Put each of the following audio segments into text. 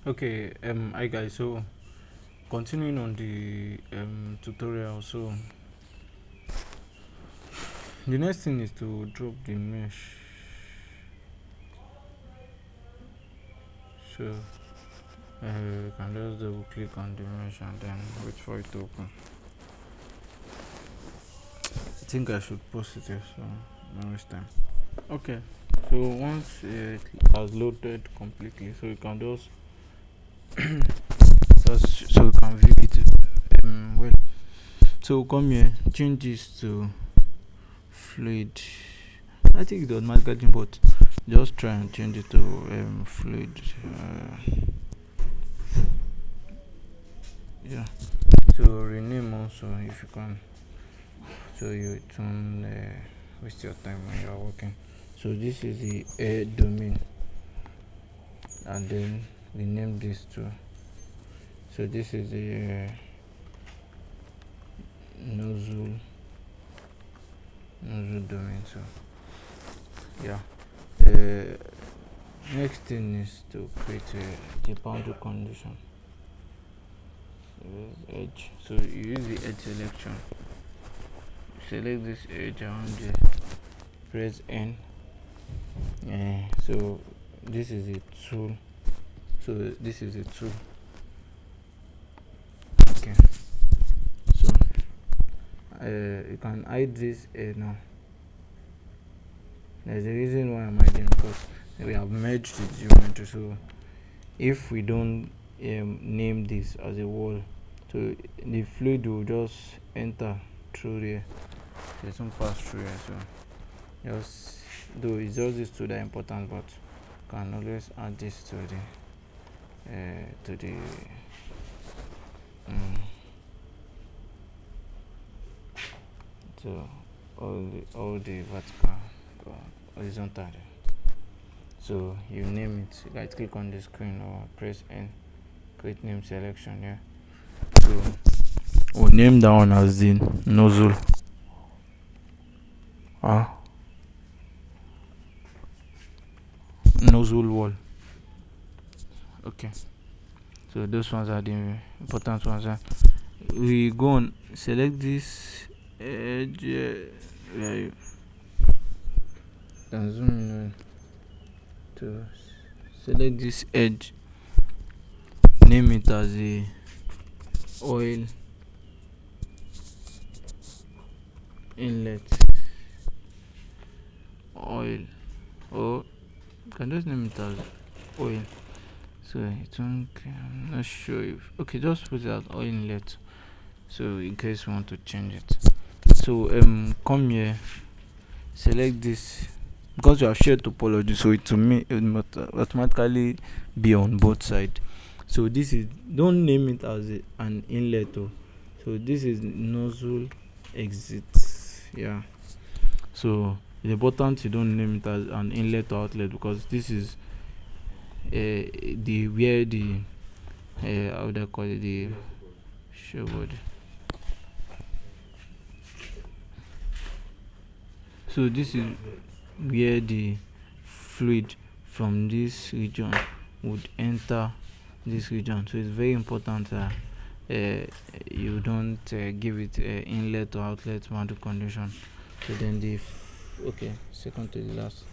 Okay, hi guys. So continuing on the tutorial. So the next thing is to drop the mesh. So you can just double click on the mesh and then wait for it to open. I think I should post it here, so no waste time. Okay. So once it has loaded completely, so you can just so you can view it well. So come here, change this to fluid. I think it was marketing, but just try and change it to fluid. Yeah. So rename also if you can, so you don't waste your time when you are working. So this is the air domain, and then rename this too. So this is the nozzle domain. So yeah. Uh, Next thing is to create the boundary condition. Edge. So you use the edge selection. Select this edge around there. Press N. So this is a tool. So this is a tool. Okay. So you can hide this now. There's a reason why I'm hiding, because we have merged the geometry. So if we don't name this as a wall, so the fluid will just enter through there. So it won't pass through here. So just though it's just this two that are important, but can always add this to the um, to all the vertical horizontal. So you name it. Right click on the screen or press N. Create name selection. Yeah. So we'll name that one as the nozzle. Nozzle wall. Okay. So those ones are the important ones. We go on, select this edge. Where you can zoom in to select this edge. Name it as the oil inlet. Oil, or you can just name it as oil. So it won't. I'm not sure if. Okay, just put it as oil inlet. So in case you want to change it. So come here, select this, because you have shared topology, so it will automatically be on both sides. So this is, don't name it as an inlet. So this is nozzle exit. Yeah. So it's important you don't name it as an inlet or outlet, because this is the where the how do I call it, the show body. So this is where the fluid from this region would enter this region. So it's very important that you don't give it inlet or outlet boundary condition. So then the okay, second to the last,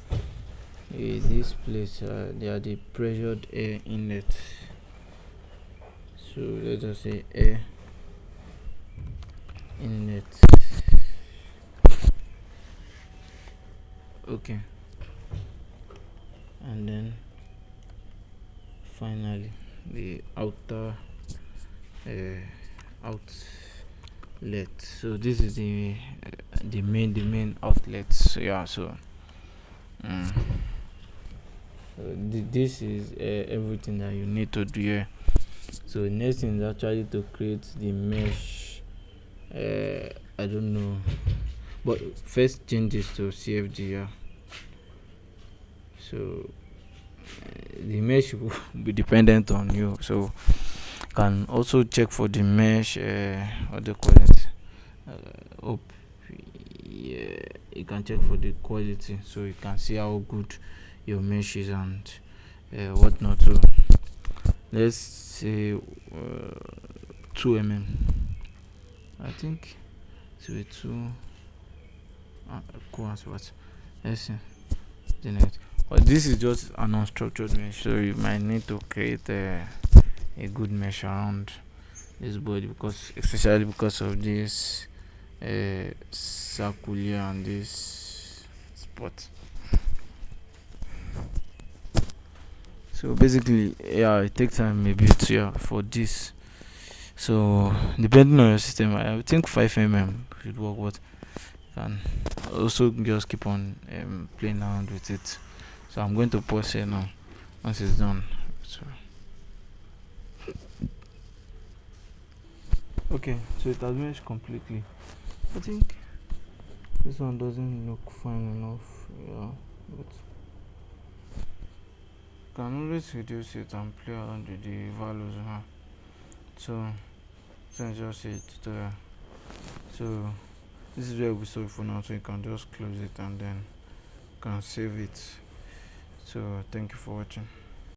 this place they are the pressured air inlet. So let's just say air inlet. Okay. And then finally the outer outlet. So this is the main outlet. So yeah. So this is everything that you need to do here. So next thing is actually to create the mesh. I don't know, but first change this to CFG. Yeah. So the mesh will be dependent on you. So you can also check for the mesh. What do you call it? Yeah, you can check for the quality, so you can see how good your mesh is and whatnot. So let's say 2 mm. I think it's with 2 cool as what. Let's see. Generate. But this is just an unstructured mesh, so you might need to create a good mesh around this body, because especially because of this circle here and this spot. So basically, yeah, it takes time maybe to, yeah, for this. So depending on your system, I think 5 mm should work, but you can also just keep on playing around with it. So I'm going to pause here now once it's done. So okay, so it has meshed completely. I think this one doesn't look fine enough, yeah, but you can always reduce it and play around with the values, huh? So just a tutorial. So this is where we stop for now, so you can just close it and then you can save it. So thank you for watching.